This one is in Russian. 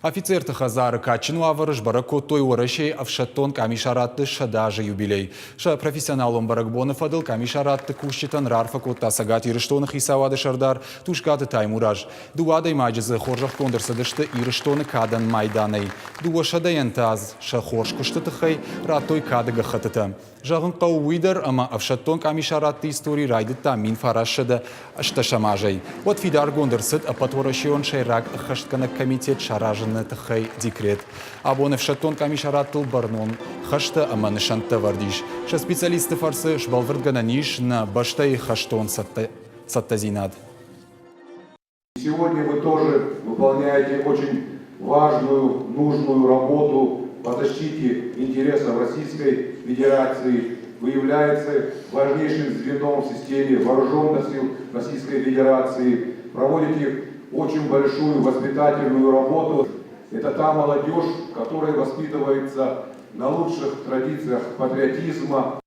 Офицер Тахазар Качину аварыш баракот той урашей авшаттон камишаратты шадажы юбилей. Ша профессионалом баракбонов адыл камишаратты кущитан рарфакот тасагат ирыштоны хисавады шардар тушкаты таймураж. Дуадай маджизы хоржах кондырсадышты ирыштоны кадан майданай. Дуа шадаян таз ша хорш кыштытыхай раттой кадыга хатыты. Жағын қауыйдар, ама авшаттон камишаратты истории райдытта мин фарашыды ашташамажай. Вот фидар гондырсыд апатворашион шайрак хаштканы комитет шаражыны тыхай декрет. Абон авшаттон камишараттыл барнон хашты ама нышанты вардиш. Ша специалисты фарсы шбалвырдгана ниш на баштай хаштон саттазинад. Сегодня вы тоже выполняете очень важную, нужную работу по защите интересов Российской Федерации. Вы являетесь важнейшим звеном в системе вооруженных сил Российской Федерации. Проводите очень большую воспитательную работу. Это та молодежь, которая воспитывается на лучших традициях патриотизма.